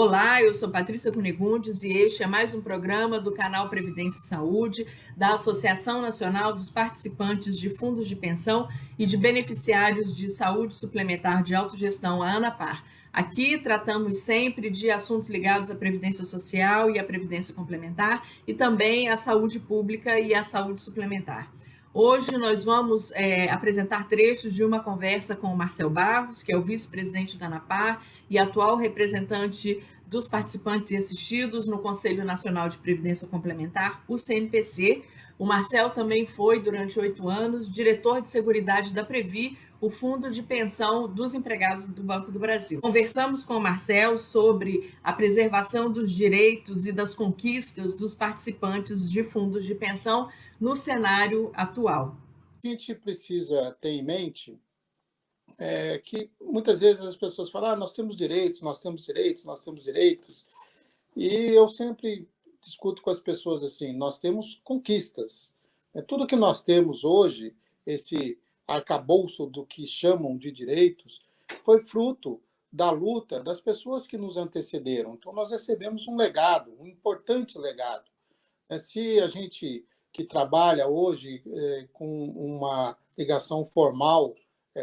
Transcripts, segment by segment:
Olá, eu sou Patrícia Cunegundes e este é mais um programa do canal Previdência e Saúde, da Associação Nacional dos Participantes de Fundos de Pensão e de Beneficiários de Saúde Suplementar de Autogestão, a ANAPAR. Aqui tratamos sempre de assuntos ligados à Previdência Social e à Previdência Complementar e também à saúde pública e à saúde suplementar. Hoje nós vamos apresentar trechos de uma conversa com o Marcel Barros, que é o vice-presidente da ANAPAR e atual representante dos participantes e assistidos no Conselho Nacional de Previdência Complementar, o CNPC. O Marcel também foi, durante 8 anos, diretor de Seguridade da Previ, o Fundo de Pensão dos Empregados do Banco do Brasil. Conversamos com o Marcel sobre a preservação dos direitos e das conquistas dos participantes de fundos de pensão no cenário atual. A gente precisa ter em mente que muitas vezes as pessoas falam: nós temos direitos, nós temos direitos, nós temos direitos. E eu sempre discuto com as pessoas assim: nós temos conquistas. Tudo que nós temos hoje, esse arcabouço do que chamam de direitos, foi fruto da luta das pessoas que nos antecederam. Então, nós recebemos um legado, um importante legado. Se a gente que trabalha hoje com uma ligação formal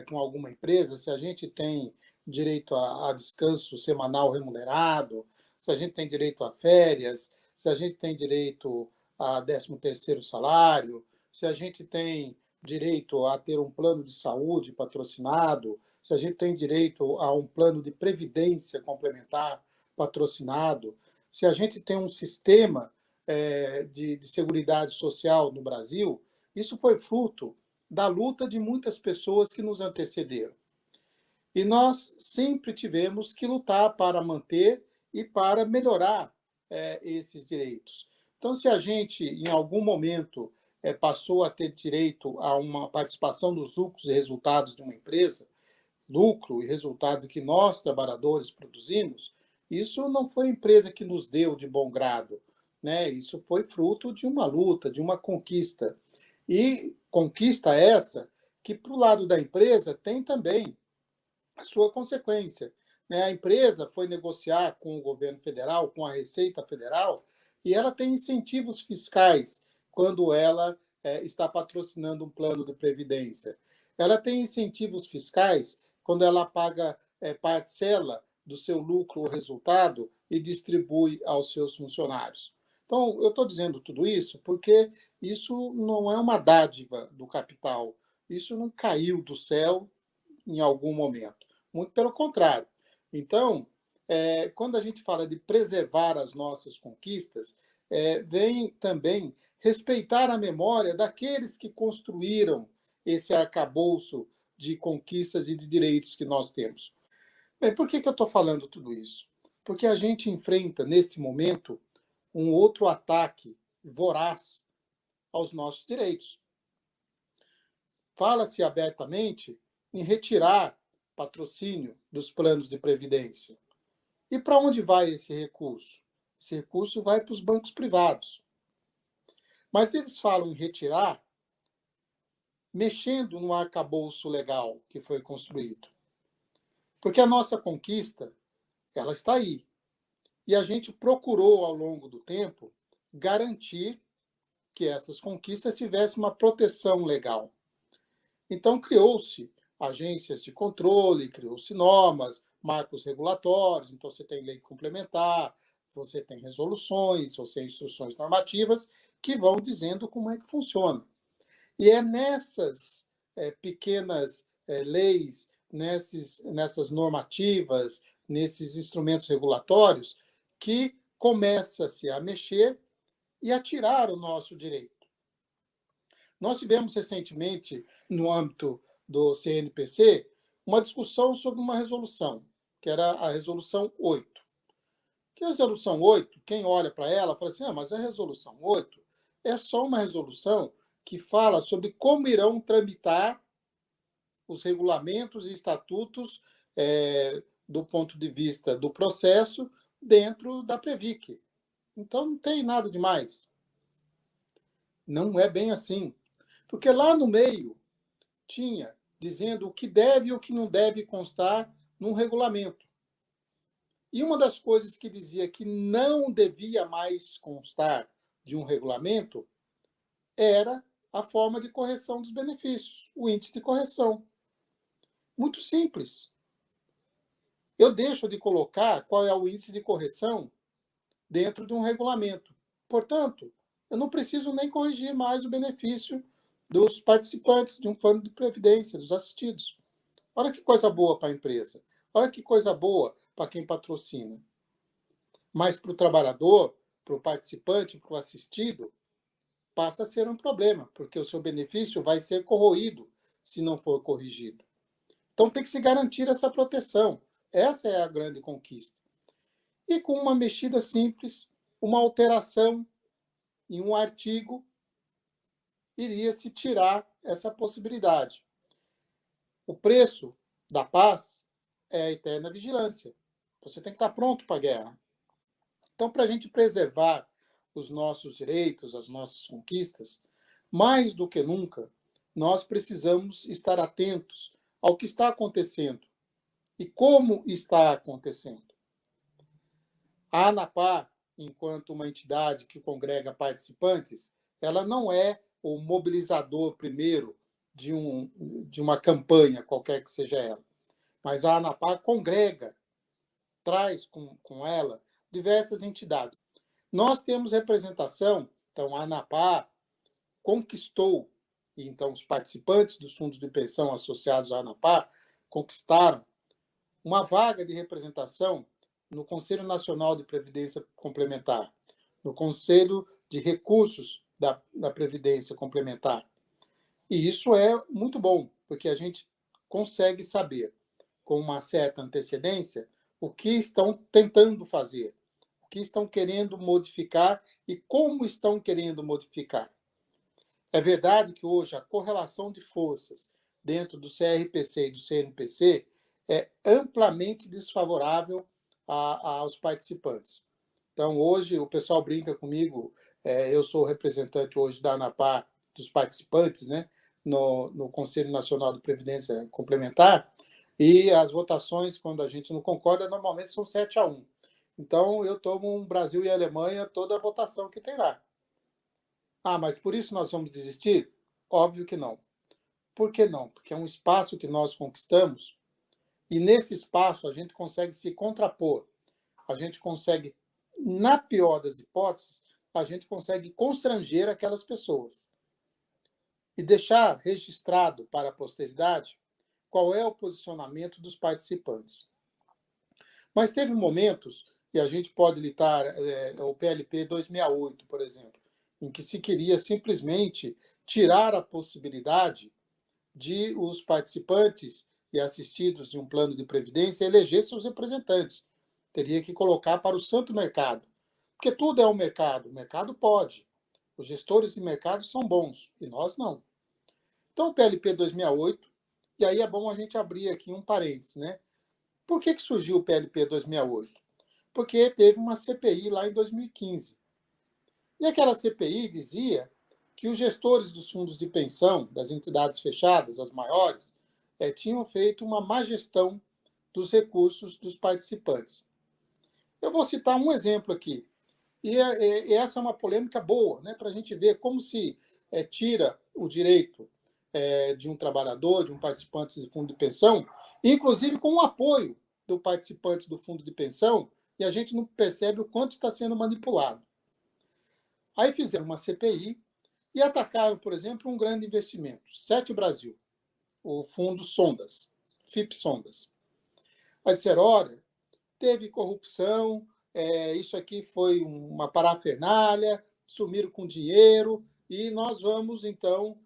com alguma empresa, se a gente tem direito a descanso semanal remunerado, se a gente tem direito a férias, se a gente tem direito a 13º salário, se a gente tem direito a ter um plano de saúde patrocinado, se a gente tem direito a um plano de previdência complementar patrocinado, se a gente tem um sistema de seguridade social no Brasil, isso foi fruto da luta de muitas pessoas que nos antecederam. E nós sempre tivemos que lutar para manter e para melhorar esses direitos. Então, se a gente, em algum momento, passou a ter direito a uma participação nos lucros e resultados de uma empresa, lucro e resultado que nós, trabalhadores, produzimos, isso não foi a empresa que nos deu de bom grado, né? Isso foi fruto de uma luta, de uma conquista. E conquista essa que, para o lado da empresa, tem também a sua consequência, né? A empresa foi negociar com o governo federal, com a Receita Federal, e ela tem incentivos fiscais quando ela está patrocinando um plano de previdência. Ela tem incentivos fiscais quando ela paga parcela do seu lucro ou resultado e distribui aos seus funcionários. Então, eu estou dizendo tudo isso porque isso não é uma dádiva do capital, isso não caiu do céu em algum momento. Muito pelo contrário. Então, quando a gente fala de preservar as nossas conquistas, vem também respeitar a memória daqueles que construíram esse arcabouço de conquistas e de direitos que nós temos. Bem, por que eu estou falando tudo isso? Porque a gente enfrenta, nesse momento, um outro ataque voraz aos nossos direitos. Fala-se abertamente em retirar patrocínio dos planos de previdência. E para onde vai esse recurso? Esse recurso vai para os bancos privados. Mas eles falam em retirar mexendo no arcabouço legal que foi construído. Porque a nossa conquista, ela está aí. E a gente procurou, ao longo do tempo, garantir que essas conquistas tivessem uma proteção legal. Então, criou-se agências de controle, criou-se normas, marcos regulatórios, então você tem lei complementar, você tem resoluções, você tem instruções normativas que vão dizendo como é que funciona. E é nessas pequenas leis, nessas normativas, nesses instrumentos regulatórios, que começa-se a mexer e a tirar o nosso direito. Nós tivemos recentemente, no âmbito do CNPC, uma discussão sobre uma resolução, que era a Resolução 8. Que a Resolução 8, quem olha para ela, fala assim: mas a Resolução 8 é só uma resolução que fala sobre como irão tramitar os regulamentos e estatutos do ponto de vista do processo dentro da Previc. Então, não tem nada demais. Não é bem assim. Porque lá no meio tinha dizendo o que deve e o que não deve constar num regulamento. E uma das coisas que dizia que não devia mais constar de um regulamento era a forma de correção dos benefícios, o índice de correção. Muito simples. Eu deixo de colocar qual é o índice de correção dentro de um regulamento. Portanto, eu não preciso nem corrigir mais o benefício dos participantes de um plano de previdência, dos assistidos. Olha que coisa boa para a empresa. Olha que coisa boa para quem patrocina. Mas para o trabalhador, para o participante, para o assistido, passa a ser um problema, porque o seu benefício vai ser corroído se não for corrigido. Então tem que se garantir essa proteção. Essa é a grande conquista. E com uma mexida simples, uma alteração em um artigo, iria se tirar essa possibilidade. O preço da paz é a eterna vigilância. Você tem que estar pronto para a guerra. Então, para a gente preservar os nossos direitos, as nossas conquistas, mais do que nunca, nós precisamos estar atentos ao que está acontecendo e como está acontecendo. A ANAPAR, enquanto uma entidade que congrega participantes, ela não é o mobilizador primeiro de uma campanha, qualquer que seja ela. Mas a ANAPAR congrega, traz com ela diversas entidades. Nós temos representação, então a ANAPAR conquistou, e então os participantes dos fundos de pensão associados à ANAPAR conquistaram uma vaga de representação no Conselho Nacional de Previdência Complementar, no Conselho de Recursos da Previdência Complementar. E isso é muito bom, porque a gente consegue saber, com uma certa antecedência, o que estão tentando fazer, o que estão querendo modificar e como estão querendo modificar. É verdade que hoje a correlação de forças dentro do CRPC e do CNPC é amplamente desfavorável aos participantes. Então, hoje, o pessoal brinca comigo, eu sou representante hoje da ANAPAR, dos participantes, né, no Conselho Nacional de Previdência Complementar, e as votações, quando a gente não concorda, normalmente são 7-1. Então, eu tomo um Brasil e Alemanha toda a votação que tem lá. Ah, mas por isso nós vamos desistir? Óbvio que não. Por que não? Porque é um espaço que nós conquistamos e nesse espaço a gente consegue se contrapor. A gente consegue, na pior das hipóteses, a gente consegue constranger aquelas pessoas e deixar registrado para a posteridade qual é o posicionamento dos participantes. Mas teve momentos, e a gente pode citar o PLP 268, por exemplo, em que se queria simplesmente tirar a possibilidade de os participantes e assistidos de um plano de previdência eleger seus representantes. Teria que colocar para o santo mercado. Porque tudo é um mercado. O mercado pode. Os gestores de mercado são bons e nós não. Então, o PLP 268, e aí é bom a gente abrir aqui um parênteses, né? Por que surgiu o PLP 268? Porque teve uma CPI lá em 2015. E aquela CPI dizia que os gestores dos fundos de pensão, das entidades fechadas, as maiores, tinham feito uma má gestão dos recursos dos participantes. Eu vou citar um exemplo aqui. E essa é uma polêmica boa, né, para a gente ver como se tira o direito de um trabalhador, de um participante de fundo de pensão, inclusive com o apoio do participante do fundo de pensão, e a gente não percebe o quanto está sendo manipulado. Aí fizeram uma CPI e atacaram, por exemplo, um grande investimento, Sete Brasil, o fundo Sondas, FIP Sondas. Aí disseram, olha, teve corrupção, isso aqui foi uma parafernália, sumiram com dinheiro, e nós vamos, então,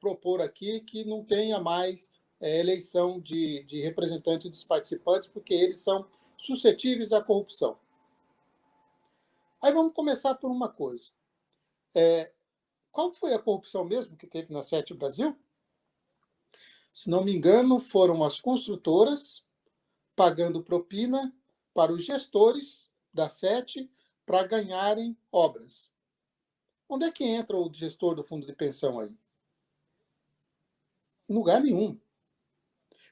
propor aqui que não tenha mais eleição de representante dos participantes, porque eles são suscetíveis à corrupção. Aí vamos começar por uma coisa. Qual foi a corrupção mesmo que teve na Sete Brasil? Se não me engano, foram as construtoras pagando propina para os gestores da Sete para ganharem obras. Onde é que entra o gestor do fundo de pensão aí? Em lugar nenhum.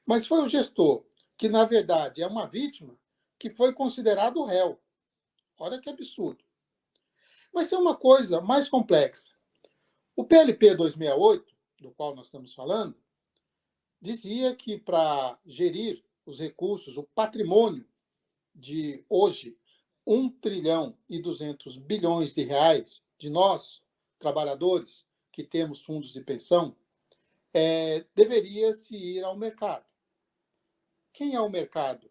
Mas foi o gestor, que na verdade é uma vítima, que foi considerado réu. Olha que absurdo. Mas tem uma coisa mais complexa. O PLP 268, do qual nós estamos falando, dizia que para gerir os recursos, o patrimônio de hoje, 1,2 trilhão de nós, trabalhadores, que temos fundos de pensão, deveria se ir ao mercado. Quem é o mercado?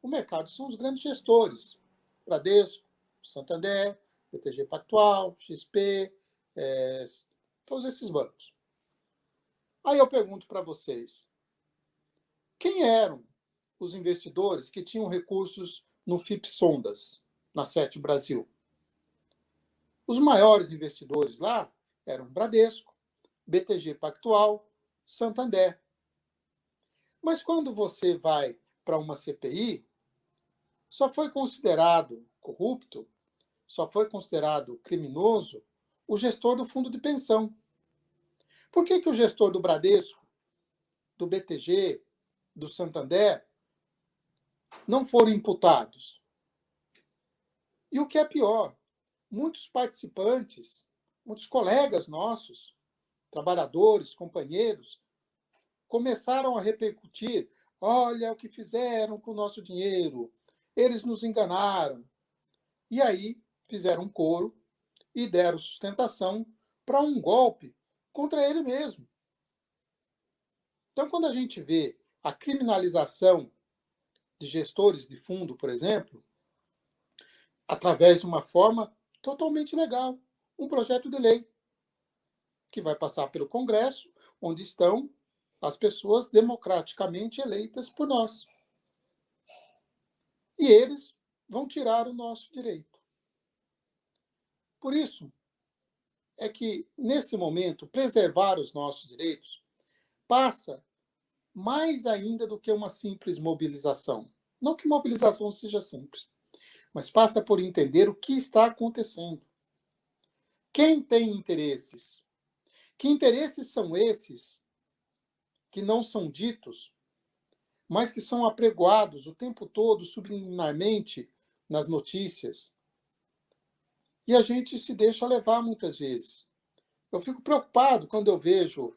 O mercado são os grandes gestores, Bradesco, Santander, BTG Pactual, XP, todos esses bancos. Aí eu pergunto para vocês, quem eram os investidores que tinham recursos no FIP Sondas, na Sete Brasil? Os maiores investidores lá eram Bradesco, BTG Pactual, Santander. Mas quando você vai para uma CPI, só foi considerado corrupto, só foi considerado criminoso o gestor do fundo de pensão. Por que o gestor do Bradesco, do BTG, do Santander, não foram imputados? E o que é pior, muitos participantes, muitos colegas nossos, trabalhadores, companheiros, começaram a repercutir: olha o que fizeram com o nosso dinheiro, eles nos enganaram. E aí fizeram um coro e deram sustentação para um golpe contra ele mesmo. Então, quando a gente vê a criminalização de gestores de fundo, por exemplo, através de uma forma totalmente legal, um projeto de lei que vai passar pelo Congresso, onde estão as pessoas democraticamente eleitas por nós. E eles vão tirar o nosso direito. Por isso é que, nesse momento, preservar os nossos direitos passa mais ainda do que uma simples mobilização. Não que mobilização seja simples, mas passa por entender o que está acontecendo. Quem tem interesses? Que interesses são esses que não são ditos, mas que são apregoados o tempo todo, subliminarmente, nas notícias? E a gente se deixa levar muitas vezes. Eu fico preocupado quando eu vejo,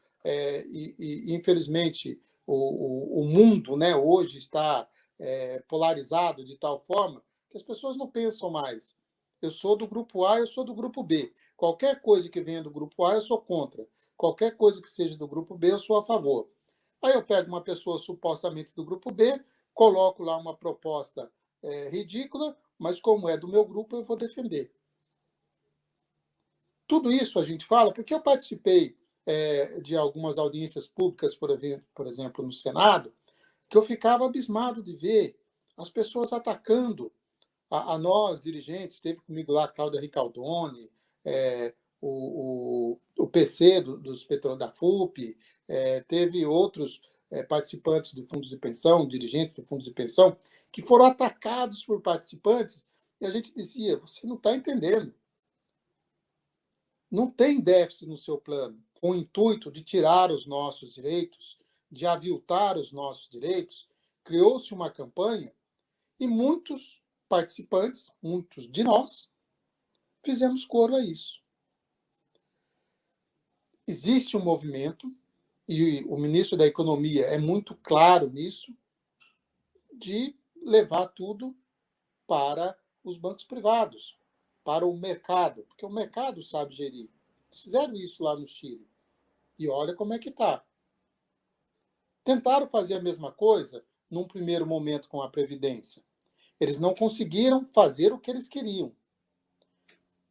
infelizmente, o mundo, né, hoje está polarizado de tal forma que as pessoas não pensam mais. Eu sou do grupo A, eu sou do grupo B. Qualquer coisa que venha do grupo A, eu sou contra. Qualquer coisa que seja do grupo B, eu sou a favor. Aí eu pego uma pessoa supostamente do grupo B, coloco lá uma proposta ridícula, mas como é do meu grupo, eu vou defender. Tudo isso a gente fala porque eu participei de algumas audiências públicas, por exemplo, no Senado, que eu ficava abismado de ver as pessoas atacando a nós, dirigentes. Teve comigo lá a Cláudia Ricaldoni, o PC dos da FUP, teve outros participantes de fundos de pensão, dirigentes de fundos de pensão, que foram atacados por participantes, e a gente dizia: você não está entendendo. Não tem déficit no seu plano. Com o intuito de tirar os nossos direitos, de aviltar os nossos direitos, criou-se uma campanha e muitos participantes, muitos de nós, fizemos coro a isso. Existe um movimento, e o ministro da Economia é muito claro nisso, de levar tudo para os bancos privados, para o mercado, porque o mercado sabe gerir. Fizeram isso lá no Chile. E olha como é que está. Tentaram fazer a mesma coisa num primeiro momento com a Previdência. Eles não conseguiram fazer o que eles queriam.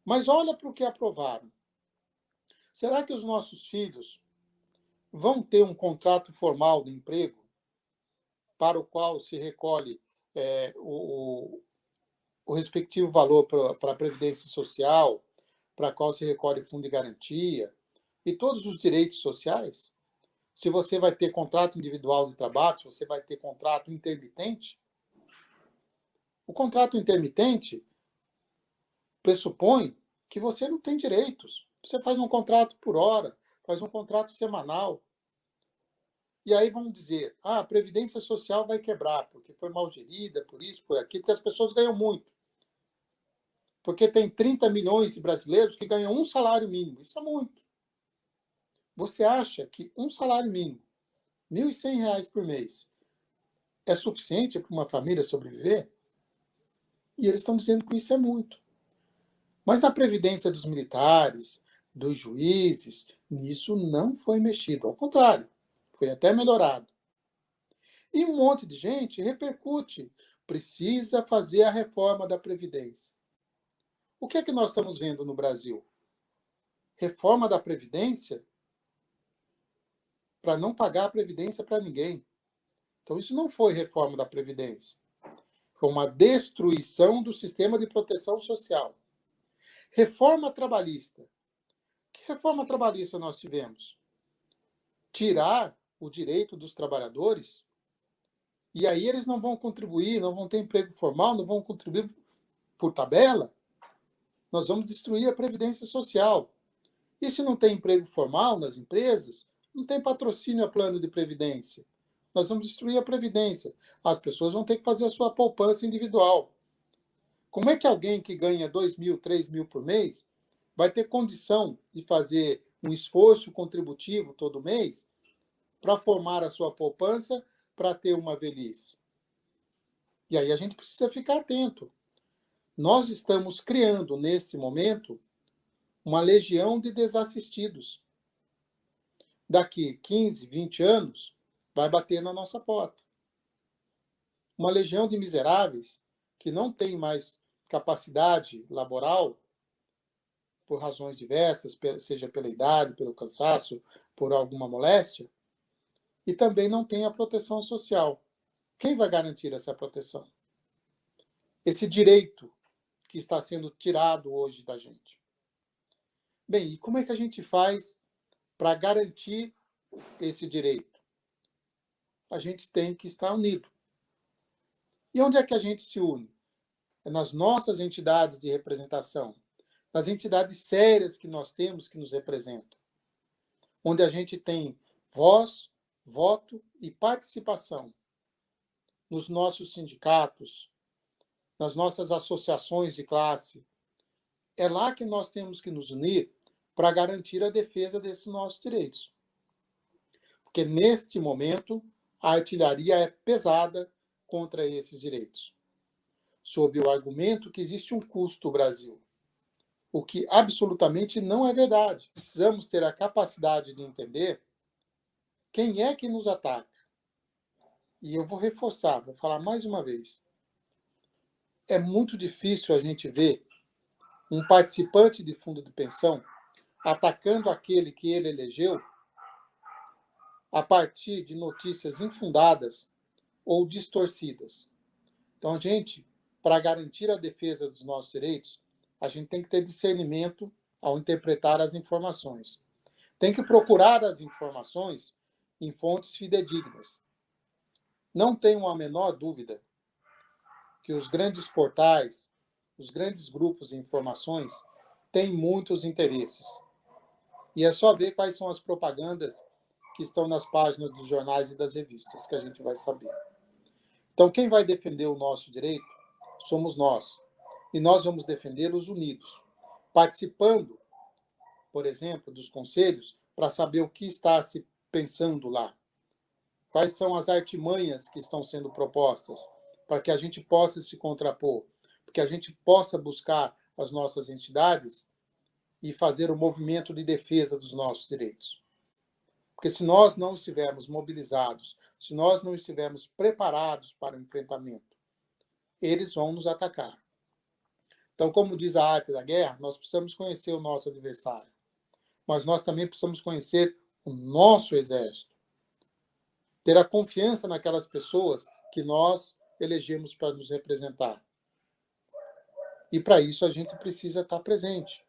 Mas olha para o que aprovaram. Será que os nossos filhos vão ter um contrato formal de emprego para o qual se recolhe o respectivo valor para a Previdência Social, para a qual se recolhe fundo de garantia e todos os direitos sociais? Se você vai ter contrato individual de trabalho, se você vai ter contrato intermitente? O contrato intermitente pressupõe que você não tem direitos. Você faz um contrato por hora, faz um contrato semanal. E aí vão dizer, a Previdência Social vai quebrar, porque foi mal gerida, por isso, por aquilo, porque as pessoas ganham muito. Porque tem 30 milhões de brasileiros que ganham um salário mínimo. Isso é muito. Você acha que um salário mínimo, R$ 1.100 por mês, é suficiente para uma família sobreviver? E eles estão dizendo que isso é muito. Mas na Previdência dos militares, dos juízes, nisso não foi mexido. Ao contrário, foi até melhorado. E um monte de gente repercute. Precisa fazer a reforma da Previdência. O que é que nós estamos vendo no Brasil? Reforma da Previdência para não pagar a Previdência para ninguém. Então, isso não foi reforma da Previdência. Foi uma destruição do sistema de proteção social. Reforma trabalhista. Que reforma trabalhista nós tivemos? Tirar o direito dos trabalhadores, e aí eles não vão contribuir, não vão ter emprego formal, não vão contribuir por tabela. Nós vamos destruir a Previdência Social. E se não tem emprego formal nas empresas, não tem patrocínio a plano de previdência. Nós vamos destruir a Previdência. As pessoas vão ter que fazer a sua poupança individual. Como é que alguém que ganha 2.000, 3.000 por mês vai ter condição de fazer um esforço contributivo todo mês para formar a sua poupança para ter uma velhice? E aí a gente precisa ficar atento. Nós estamos criando, nesse momento, uma legião de desassistidos. Daqui 15, 20 anos, vai bater na nossa porta. Uma legião de miseráveis que não tem mais capacidade laboral, por razões diversas, seja pela idade, pelo cansaço, por alguma moléstia, e também não tem a proteção social. Quem vai garantir essa proteção? Esse direito que está sendo tirado hoje da gente. Bem, e como é que a gente faz para garantir esse direito? A gente tem que estar unido. E onde é que a gente se une? É nas nossas entidades de representação, nas entidades sérias que nós temos que nos representam, onde a gente tem voz, voto e participação nos nossos sindicatos, nas nossas associações de classe. É lá que nós temos que nos unir para garantir a defesa desses nossos direitos. Porque, neste momento, a artilharia é pesada contra esses direitos, sob o argumento que existe um custo Brasil, o que absolutamente não é verdade. Precisamos ter a capacidade de entender quem é que nos ataca. E eu vou reforçar, vou falar mais uma vez. É muito difícil a gente ver um participante de fundo de pensão atacando aquele que ele elegeu a partir de notícias infundadas ou distorcidas. Então, a gente, para garantir a defesa dos nossos direitos, a gente tem que ter discernimento ao interpretar as informações. Tem que procurar as informações em fontes fidedignas. Não tenho a menor dúvida que os grandes portais, os grandes grupos de informações têm muitos interesses. E é só ver quais são as propagandas que estão nas páginas dos jornais e das revistas que a gente vai saber. Então, quem vai defender o nosso direito somos nós. E nós vamos defendê-los unidos, participando, por exemplo, dos conselhos, para saber o que está se pensando lá. Quais são as artimanhas que estão sendo propostas para que a gente possa se contrapor, para que a gente possa buscar as nossas entidades e fazer o movimento de defesa dos nossos direitos. Porque se nós não estivermos mobilizados, se nós não estivermos preparados para o enfrentamento, eles vão nos atacar. Então, como diz a arte da guerra, nós precisamos conhecer o nosso adversário, mas nós também precisamos conhecer o nosso exército, ter a confiança naquelas pessoas que nós elegemos para nos representar. E para isso a gente precisa estar presente.